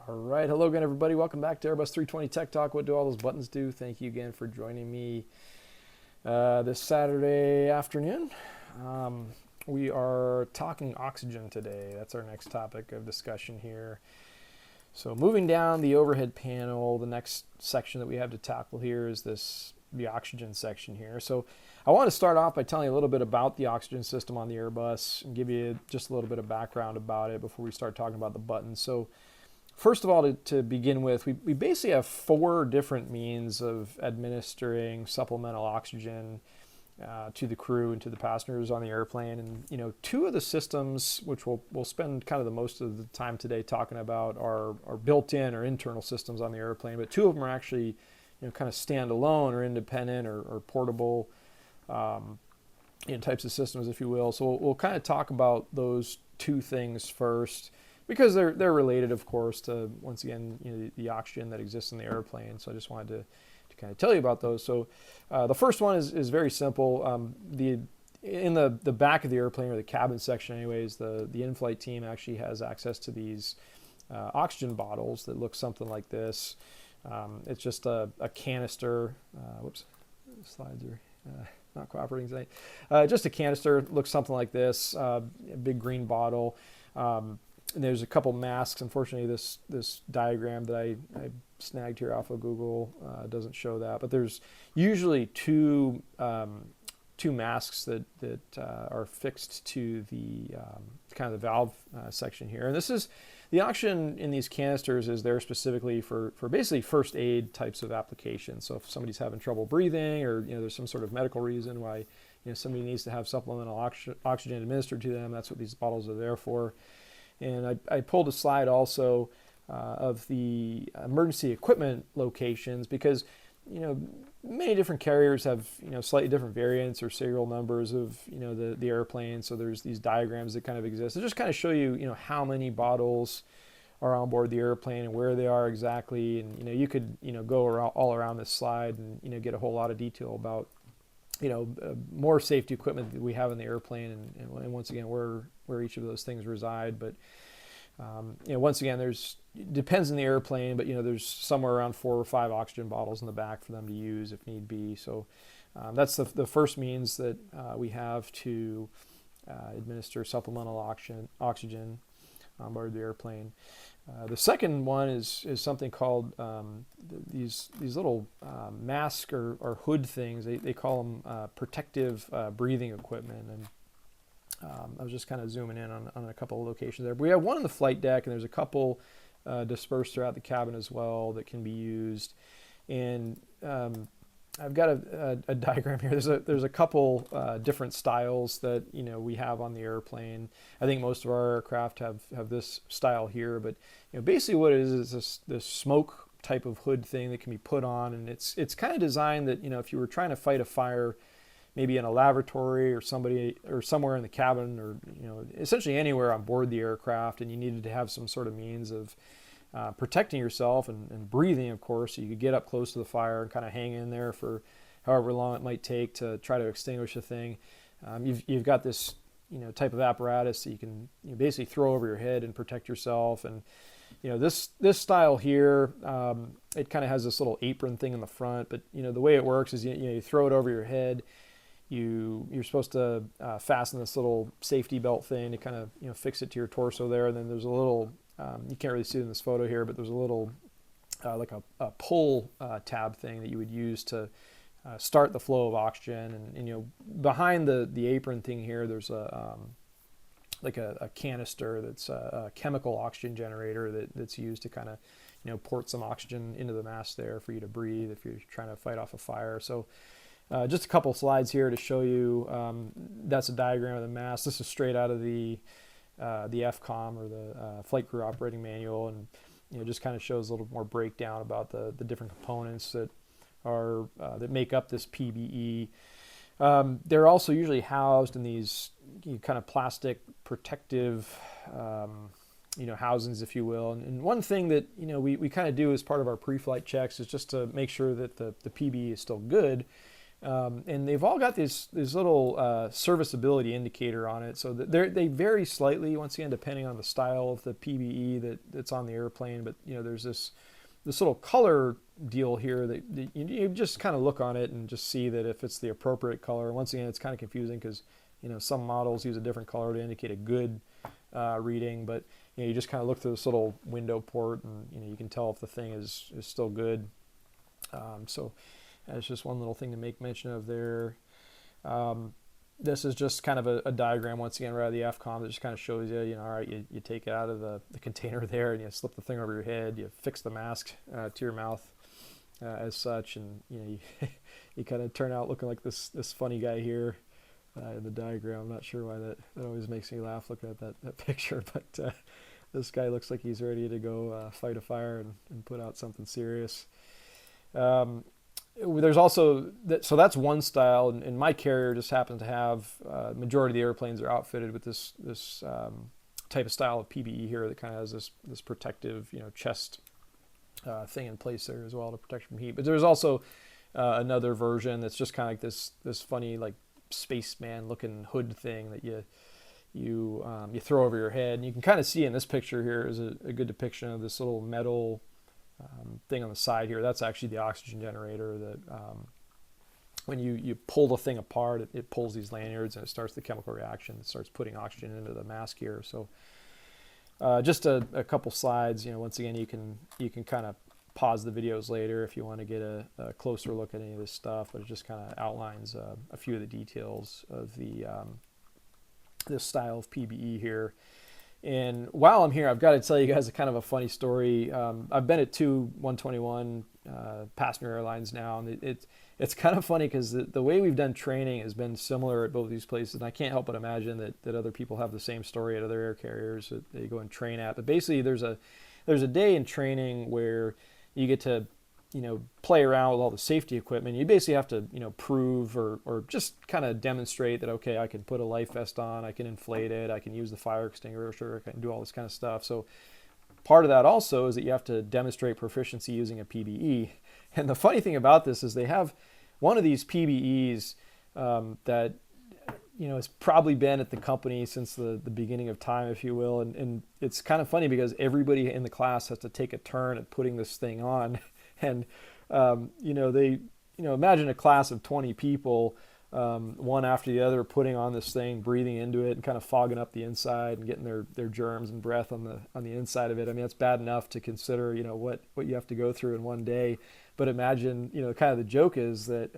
All right, hello again, everybody. Welcome back to Airbus 320 Tech Talk. What do all those buttons do? Thank you again for joining me this Saturday afternoon. We are talking oxygen today. That's our next topic of discussion here. So moving down the overhead panel, the next section that we have to tackle here is the oxygen section here. So I want to start off by telling you a little bit about the oxygen system on the Airbus and give you just a little bit of background about it before we start talking about the buttons. So first of all, to begin with, we basically have four different means of administering supplemental oxygen to the crew and to the passengers on the airplane. And two of the systems, which we'll spend kind of the most of the time today talking about, are built-in or internal systems on the airplane. But two of them are actually kind of standalone or independent or portable types of systems, if you will. So we'll kind of talk about those two things first, because they're related, of course, to, once again, the oxygen that exists in the airplane. So I just wanted to kind of tell you about those. So the first one is very simple. In the back of the airplane, or the cabin section anyways, the in-flight team actually has access to these oxygen bottles that look something like this. It's just a canister. Whoops, the slides are not cooperating tonight. Just a canister, looks something like this, a big green bottle. And there's a couple masks. Unfortunately, this diagram that I snagged here off of Google doesn't show that. But there's usually two masks that are fixed to the kind of the valve section here. And this is the oxygen in these canisters is there specifically for basically first aid types of applications. So if somebody's having trouble breathing, or there's some sort of medical reason why somebody needs to have supplemental oxygen administered to them, that's what these bottles are there for. And I pulled a slide also of the emergency equipment locations, because many different carriers have slightly different variants or serial numbers of the airplane. So there's these diagrams that kind of exist. They just kind of show you how many bottles are on board the airplane and where they are exactly. And you could go all around this slide and get a whole lot of detail about more safety equipment that we have in the airplane, and once again where each of those things reside. But once again, depends on the airplane, but there's somewhere around 4 or 5 oxygen bottles in the back for them to use if need be. So that's the first means that we have to administer supplemental oxygen on board the airplane. The second one is something called these little mask or hood things. They call them protective breathing equipment. And I was just kind of zooming in on a couple of locations there. But we have one on the flight deck, and there's a couple dispersed throughout the cabin as well that can be used. And I've got a diagram here. There's a couple different styles that we have on the airplane. I think most of our aircraft have this style here, but basically what it is this smoke type of hood thing that can be put on, and it's kind of designed that if you were trying to fight a fire, maybe in a laboratory or somewhere in the cabin, or essentially anywhere on board the aircraft, and you needed to have some sort of means of protecting yourself and breathing, of course, so you could get up close to the fire and kind of hang in there for however long it might take to try to extinguish the thing. You've got this type of apparatus that you can basically throw over your head and protect yourself. And this style here, it kind of has this little apron thing in the front, but the way it works is you throw it over your head. You're supposed to fasten this little safety belt thing to kind of fix it to your torso there, and then there's a little you can't really see it in this photo here, but there's a little like a pull tab thing that you would use to start the flow of oxygen. And behind the apron thing here, there's like a canister that's a chemical oxygen generator that's used to kind of port some oxygen into the mask there for you to breathe if you're trying to fight off a fire. So just a couple slides here to show you. That's a diagram of the mask. This is straight out of the FCOM, or the Flight Crew Operating Manual, and just kind of shows a little more breakdown about the different components that that make up this PBE. They're also usually housed in these kind of plastic protective housings, if you will. And one thing that we kind of do as part of our pre-flight checks is just to make sure that the PBE is still good. And they've all got this little serviceability indicator on it, so that they vary slightly once again depending on the style of the PBE that's on the airplane. But there's this little color deal here that you just kind of look on it and just see that if it's the appropriate color. Once again, it's kind of confusing because some models use a different color to indicate a good reading, but you just kind of look through this little window port and you can tell if the thing is still good. So that's just one little thing to make mention of there. This is just kind of a diagram once again right out of the FCOM that just kind of shows you, all right, you take it out of the container there and you slip the thing over your head, you fix the mask to your mouth as such, and you kind of turn out looking like this funny guy here in the diagram. I'm not sure why that always makes me laugh looking at that picture, but this guy looks like he's ready to go fight a fire and put out something serious. There's also so that's one style, and my carrier just happens to have majority of the airplanes are outfitted with this type of style of PBE here that kind of has this protective chest thing in place there as well to protect from heat. But there's also another version that's just kind of like this funny like spaceman looking hood thing that you throw over your head, and you can kind of see in this picture here is a good depiction of this little metal thing on the side here. That's actually the oxygen generator that when you pull the thing apart, it pulls these lanyards and it starts the chemical reaction. It starts putting oxygen into the mask here. So just a couple slides. Once again, you can kind of pause the videos later if you want to get a closer look at any of this stuff, but it just kind of outlines a few of the details of this style of PBE here. And while I'm here, I've got to tell you guys a kind of a funny story. I've been at 2 121 passenger airlines now, and it's kind of funny because the way we've done training has been similar at both these places, and I can't help but imagine that other people have the same story at other air carriers that they go and train at. But basically, there's a day in training where you get to play around with all the safety equipment. You basically have to prove or just kind of demonstrate that, okay, I can put a life vest on, I can inflate it, I can use the fire extinguisher, I can do all this kind of stuff. So part of that also is that you have to demonstrate proficiency using a PBE. And the funny thing about this is they have one of these PBEs that has probably been at the company since the beginning of time, if you will, and it's kind of funny because everybody in the class has to take a turn at putting this thing on. And, they, imagine a class of 20 people, one after the other, putting on this thing, breathing into it and kind of fogging up the inside and getting their germs and breath on the inside of it. I mean, it's bad enough to consider, what you have to go through in one day. But imagine, kind of the joke is that,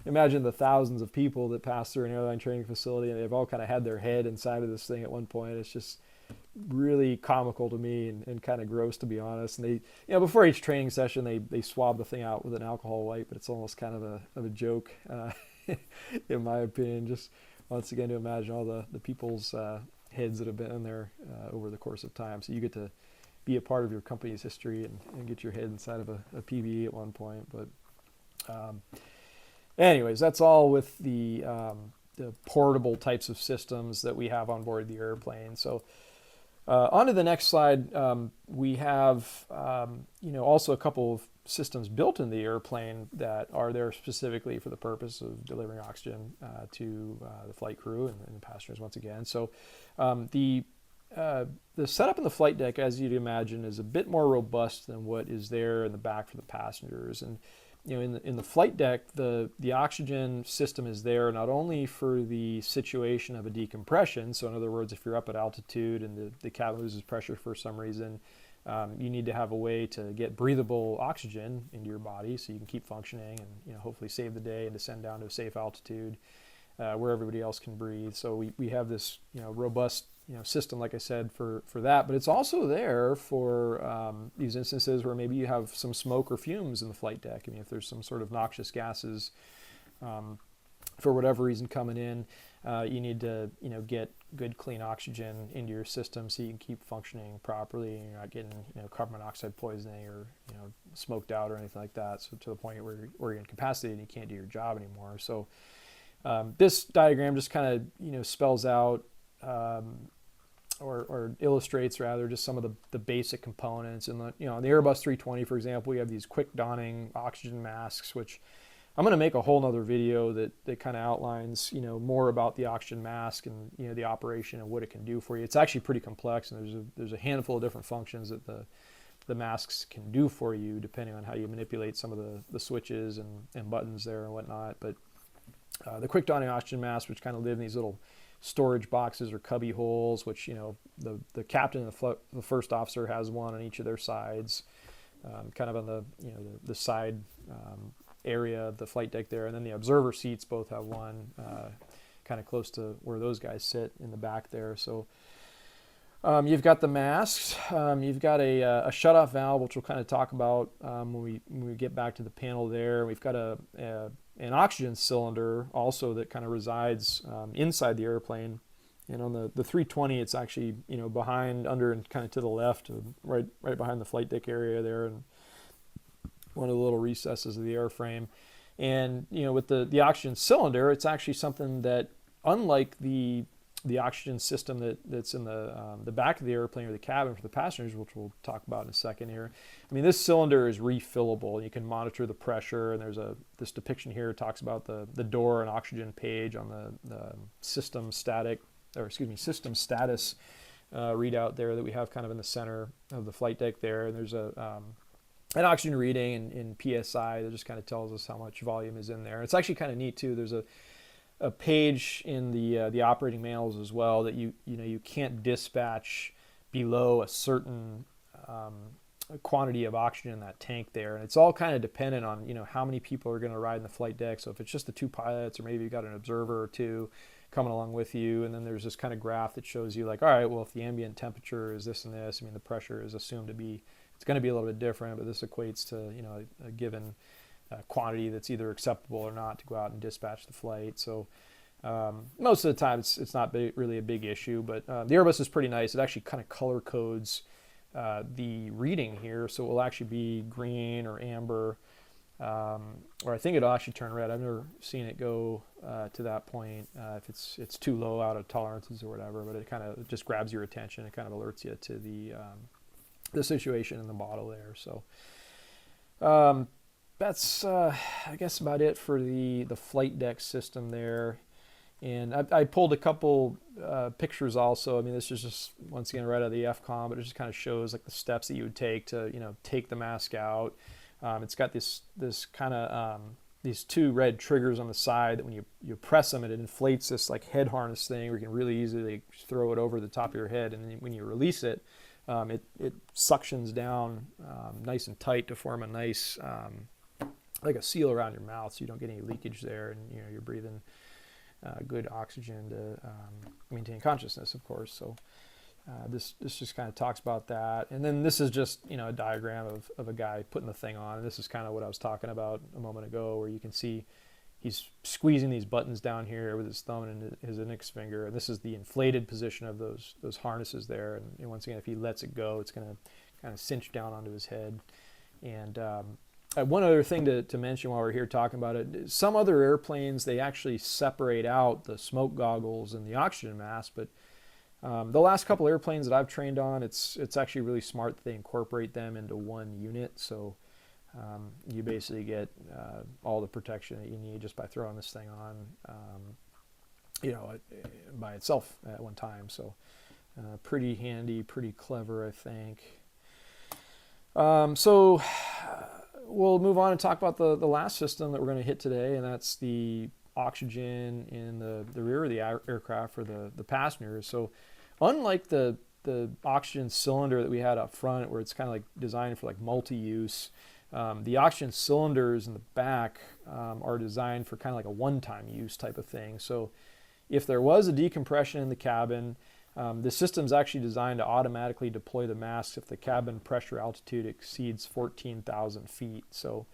imagine the thousands of people that pass through an airline training facility and they've all kind of had their head inside of this thing at one point. It's just really comical to me and kind of gross, to be honest. And they, before each training session, they swab the thing out with an alcohol wipe, but it's almost kind of a joke, in my opinion. Just once again to imagine all the people's heads that have been in there over the course of time. So you get to be a part of your company's history and get your head inside of a PBE at one point. But anyways, that's all with the portable types of systems that we have on board the airplane. So on to the next slide, we have also a couple of systems built in the airplane that are there specifically for the purpose of delivering oxygen to the flight crew and the passengers once again. So the setup in the flight deck, as you'd imagine, is a bit more robust than what is there in the back for the passengers. And in the flight deck, the oxygen system is there not only for the situation of a decompression. So in other words, if you're up at altitude and the cabin loses pressure for some reason, you need to have a way to get breathable oxygen into your body so you can keep functioning and hopefully save the day and descend down to a safe altitude where everybody else can breathe. So we have this robust system, like I said, for that, but it's also there for these instances where maybe you have some smoke or fumes in the flight deck. I mean, if there's some sort of noxious gases for whatever reason coming in, you need to get good clean oxygen into your system so you can keep functioning properly and you're not getting carbon monoxide poisoning or smoked out or anything like that. So to the point where you're incapacitated and you can't do your job anymore. So this diagram just kind of spells out or illustrates rather just some of the basic components. And on the Airbus 320, for example, we have these quick donning oxygen masks, which I'm going to make a whole nother video that kind of outlines, more about the oxygen mask and, the operation and what it can do for you. It's actually pretty complex, and there's a handful of different functions that the masks can do for you, depending on how you manipulate some of the switches and buttons there and whatnot. But the quick dawning oxygen masks, which kind of live in these little storage boxes or cubby holes, which, the captain and the first officer has one on each of their sides, kind of on the side area of the flight deck there, and then the observer seats both have one kind of close to where those guys sit in the back there. So you've got the masks, you've got a shutoff valve, which we'll kind of talk about when we get back to the panel there. We've got an oxygen cylinder also that kind of resides inside the airplane. And on the 320, it's actually behind, under, and kind of to the left, right behind the flight deck area there, and one of the little recesses of the airframe. And with the oxygen cylinder, it's actually something that, unlike the oxygen system that's in the back of the airplane or the cabin for the passengers, which we'll talk about in a second here. I mean, this cylinder is refillable. You can monitor the pressure, and there's this depiction here talks about the door and oxygen page on the system status readout there that we have kind of in the center of the flight deck there. And there's an oxygen reading in PSI that just kind of tells us how much volume is in there. And it's actually kind of neat too. There's a page in the operating manuals as well that you can't dispatch below a certain quantity of oxygen in that tank there, and it's all kind of dependent on how many people are going to ride in the flight deck. So if it's just the two pilots, or maybe you've got an observer or two coming along with you, and then there's this kind of graph that shows you like, all right, well, if the ambient temperature is this and this, I mean, the pressure is assumed to be, it's going to be a little bit different, but this equates to a given quantity that's either acceptable or not to go out and dispatch the flight. So most of the time it's not really a big issue, but the Airbus is pretty nice. It actually kind of color codes the reading here, so it will actually be green or amber, or I think it'll actually turn red. I've never seen it go to that point if it's too low out of tolerances or whatever, but it kind of just grabs your attention. It kind of alerts you to the situation in the model there. So that's I guess about it for the flight deck system there. And I pulled a couple pictures also. I mean, this is just, once again, right out of the FCOM, but it just kind of shows like the steps that you would take to, take the mask out. It's got this kind of, these two red triggers on the side that when you press them, it inflates this like head harness thing where you can really easily throw it over the top of your head. And then when you release it, it suctions down nice and tight to form a nice, like a seal around your mouth, so you don't get any leakage there, and you're breathing good oxygen to maintain consciousness, of course. So this just kind of talks about that. And then this is just a diagram of a guy putting the thing on. And this is kind of what I was talking about a moment ago, where you can see he's squeezing these buttons down here with his thumb and his index finger. And this is the inflated position of those harnesses there. And once again, if he lets it go, it's going to kind of cinch down onto his head. And one other thing to mention while we're here talking about it, some other airplanes, they actually separate out the smoke goggles and the oxygen mask, but the last couple airplanes that I've trained on, it's actually really smart that they incorporate them into one unit. So you basically get all the protection that you need just by throwing this thing on, by itself at one time. So pretty handy, pretty clever, I think. So we'll move on and talk about the last system that we're going to hit today, and that's the oxygen in the rear of the aircraft for the passengers. So unlike the oxygen cylinder that we had up front, where it's kind of like designed for like multi-use, the oxygen cylinders in the back are designed for kind of like a one-time use type of thing. So if there was a decompression in the cabin, the system's actually designed to automatically deploy the masks if the cabin pressure altitude exceeds 14,000 feet. So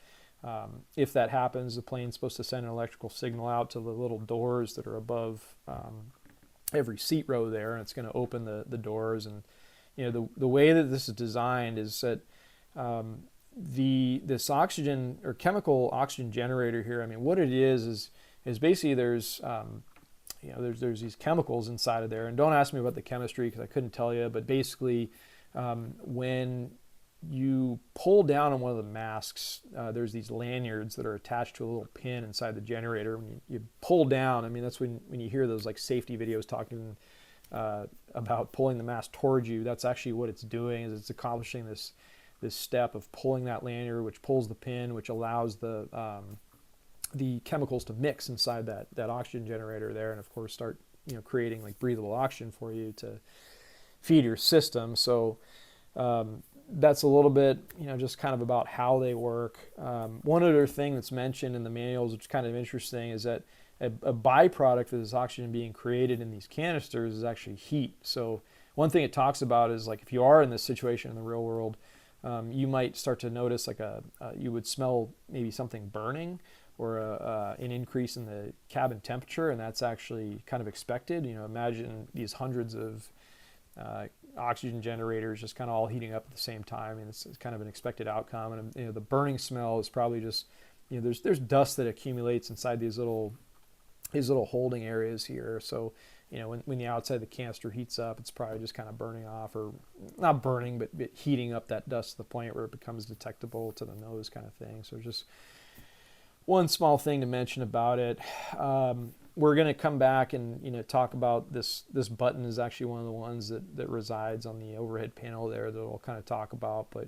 if that happens, the plane's supposed to send an electrical signal out to the little doors that are above every seat row there, and it's going to open the doors. And the way that this is designed is that this oxygen or chemical oxygen generator here, I mean, what it is basically there's these chemicals inside of there, and don't ask me about the chemistry because I couldn't tell you, but basically when you pull down on one of the masks, there's these lanyards that are attached to a little pin inside the generator. When you pull down, I mean, that's when you hear those like safety videos talking about pulling the mask towards you. That's actually what it's doing, is it's accomplishing this step of pulling that lanyard, which pulls the pin, which allows the chemicals to mix inside that oxygen generator there, and of course start creating like breathable oxygen for you to feed your system. So that's a little bit, just kind of about how they work. One other thing that's mentioned in the manuals, which is kind of interesting, is that a byproduct of this oxygen being created in these canisters is actually heat. So one thing it talks about is, like, if you are in this situation in the real world, you might start to notice like you would smell maybe something burning, or an increase in the cabin temperature, and that's actually kind of expected. Imagine these hundreds of oxygen generators just kind of all heating up at the same time, and it's kind of an expected outcome. And the burning smell is probably just, there's dust that accumulates inside these little holding areas here. So when the outside of the canister heats up, it's probably just kind of burning off, or not burning, but heating up that dust to the point where it becomes detectable to the nose, kind of thing. So just one small thing to mention about it. We're going to come back and talk about this button is actually one of the ones that resides on the overhead panel there that we'll kind of talk about. But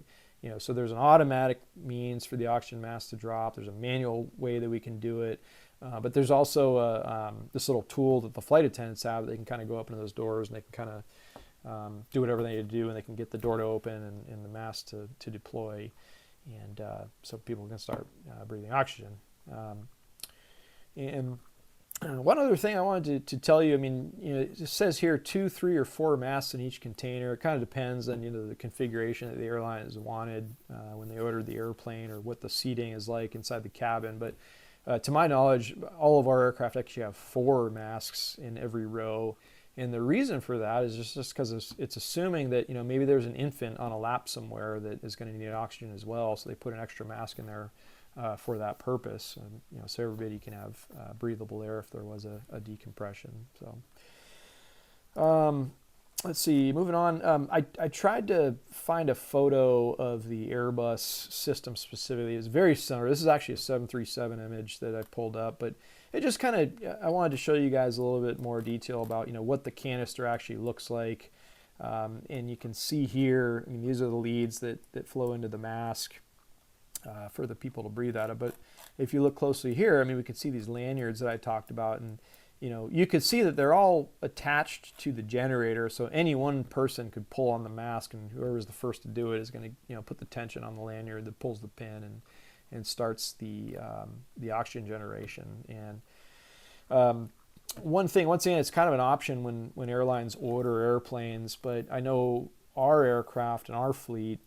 so there's an automatic means for the oxygen mask to drop. There's a manual way that we can do it. But there's also this little tool that the flight attendants have. They can kind of go up into those doors, and they can kind of do whatever they need to do, and they can get the door to open and the mask to deploy, and so people can start breathing oxygen. And one other thing I wanted to tell you, I mean, it says here 2, 3, or 4 masks in each container. It kind of depends on the configuration that the airline has wanted when they ordered the airplane, or what the seating is like inside the cabin. But to my knowledge, all of our aircraft actually have 4 masks in every row. And the reason for that is just because it's assuming that maybe there's an infant on a lap somewhere that is going to need oxygen as well. So they put an extra mask in there for that purpose, and, so everybody can have breathable air if there was a decompression. So let's see, moving on. I tried to find a photo of the Airbus system specifically. It's very similar. This is actually a 737 image that I pulled up, but it just kind of, I wanted to show you guys a little bit more detail about what the canister actually looks like. And you can see here, I mean, these are the leads that flow into the mask for the people to breathe out of. But if you look closely here, I mean, we can see these lanyards that I talked about, and you could see that they're all attached to the generator, so any one person could pull on the mask, and whoever's the first to do it is going to put the tension on the lanyard that pulls the pin and starts the oxygen generation. And one thing, once again, it's kind of an option when airlines order airplanes, but I know our aircraft and our fleet,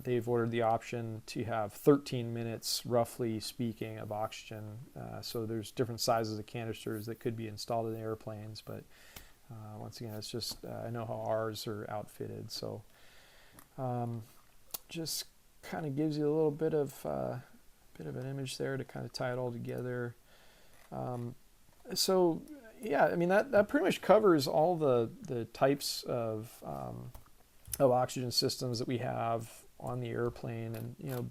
they've ordered the option to have 13 minutes, roughly speaking, of oxygen. So there's different sizes of canisters that could be installed in the airplanes, but once again, it's just I know how ours are outfitted. So just kind of gives you a little bit of an image there to kind of tie it all together. So yeah, I mean that pretty much covers all the types of oxygen systems that we have on the airplane. And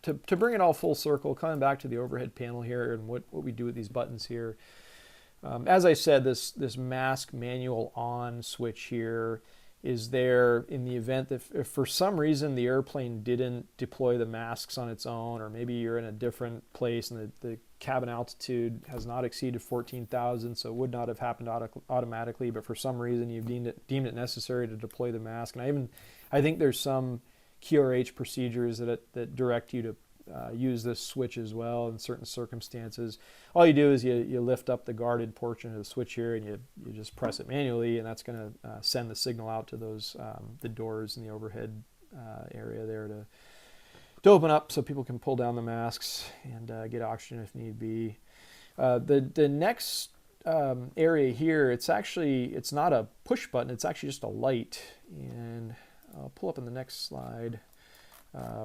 to bring it all full circle, coming back to the overhead panel here and what we do with these buttons here. As I said, this mask manual on switch here is there in the event that if for some reason the airplane didn't deploy the masks on its own, or maybe you're in a different place and the cabin altitude has not exceeded 14,000, so it would not have happened automatically, but for some reason you've deemed it necessary to deploy the mask. And I think there's some QRH procedures that direct you to use this switch as well in certain circumstances. All you do is you lift up the guarded portion of the switch here, and you just press it manually, and that's going to send the signal out to those the doors in the overhead area there to open up so people can pull down the masks and get oxygen if need be. The next area here, it's not a push button, it's actually just a light, and I'll pull up in the next slide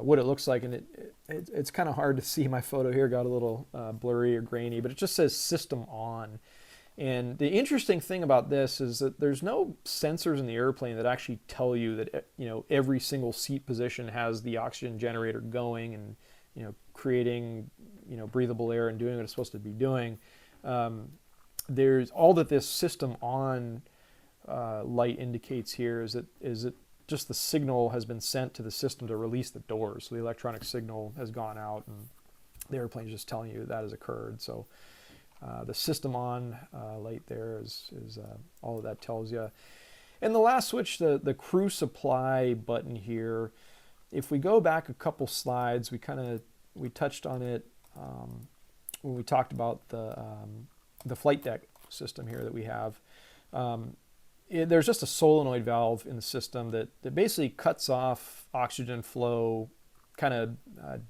what it looks like, and it's kind of hard to see. My photo here got a little blurry or grainy, but it just says system on, And the interesting thing about this is that there's no sensors in the airplane that actually tell you that, you know, every single seat position has the oxygen generator going and, you know, creating, you know, breathable air and doing what it's supposed to be doing. There's all that this system on light indicates here is that just the signal has been sent to the system to release the doors. So the electronic signal has gone out and the airplane is just telling you that has occurred. So the system on light there is all of that tells you. And the last switch, the crew supply button here, if we go back a couple slides, we touched on it when we talked about the flight deck system here that we have. There's just a solenoid valve in the system that basically cuts off oxygen flow kind of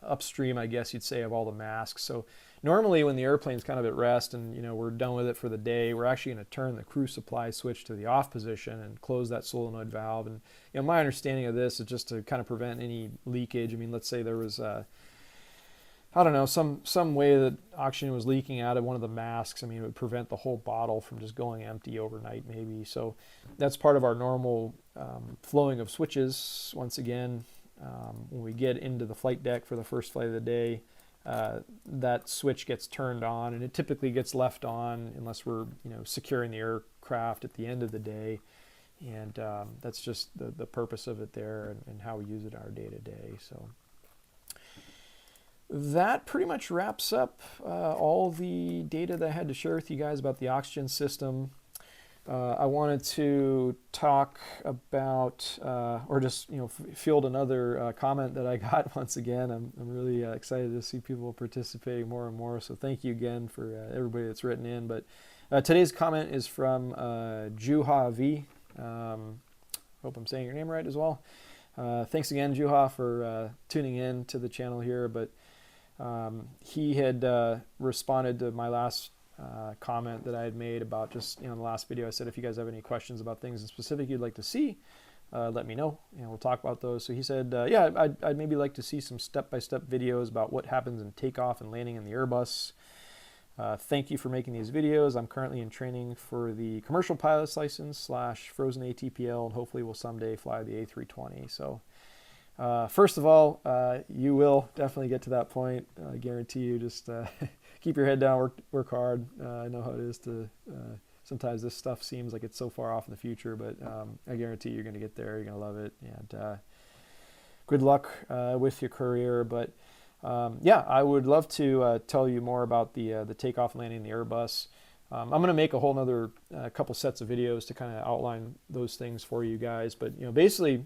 upstream, I guess you'd say, of all the masks. So normally when the airplane's kind of at rest and, you know, we're done with it for the day, we're actually going to turn the crew supply switch to the off position and close that solenoid valve. And, you know, my understanding of this is just to kind of prevent any leakage. I mean, let's say there was I don't know, some way that oxygen was leaking out of one of the masks. I mean, it would prevent the whole bottle from just going empty overnight maybe. So that's part of our normal flowing of switches. Once again, when we get into the flight deck for the first flight of the day, that switch gets turned on, and it typically gets left on unless we're, you know, securing the aircraft at the end of the day. And that's just the purpose of it there and how we use it our day to day. So that pretty much wraps up all the data that I had to share with you guys about the oxygen system. I wanted to talk about, or just, you know, field another comment that I got once again. I'm really excited to see people participating more and more. So thank you again for everybody that's written in. But today's comment is from Juha V. Hope I'm saying your name right as well. Thanks again, Juha, for tuning in to the channel here. But he had responded to my last comment that I had made about just, you know, in the last video. I said, if you guys have any questions about things in specific you'd like to see, let me know, and we'll talk about those. So he said, yeah, I'd maybe like to see some step-by-step videos about what happens in takeoff and landing in the Airbus. Thank you for making these videos. I'm currently in training for the commercial pilot's license / frozen ATPL, and hopefully will someday fly the A320. So first of all, you will definitely get to that point. I guarantee you. Just keep your head down, work hard. I know how it is to, sometimes this stuff seems like it's so far off in the future, but I guarantee you're going to get there. You're going to love it. And good luck with your career. But yeah, I would love to tell you more about the takeoff and landing in the Airbus. I'm going to make a whole nother couple sets of videos to kind of outline those things for you guys. But, you know, basically,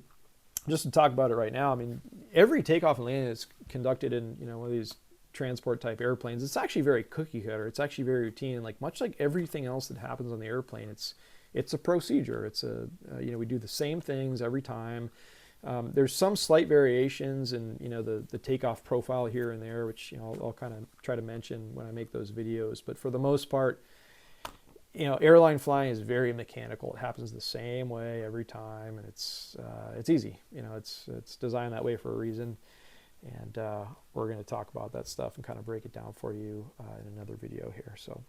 just to talk about it right now, I mean, every takeoff and landing is conducted in, you know, one of these transport type airplanes. It's actually very cookie cutter. It's actually very routine. Like much like everything else that happens on the airplane, it's a procedure. It's a you know, we do the same things every time. There's some slight variations in, you know, the takeoff profile here and there, which, you know, I'll kind of try to mention when I make those videos. But for the most part, you know, airline flying is very mechanical. It happens the same way every time, and it's easy. You know, it's designed that way for a reason. And we're going to talk about that stuff and kind of break it down for you in another video here. So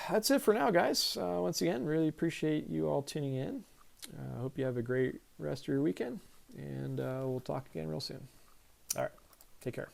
that's it for now, guys. Once again, really appreciate you all tuning in. I hope you have a great rest of your weekend, and we'll talk again real soon. All right, take care.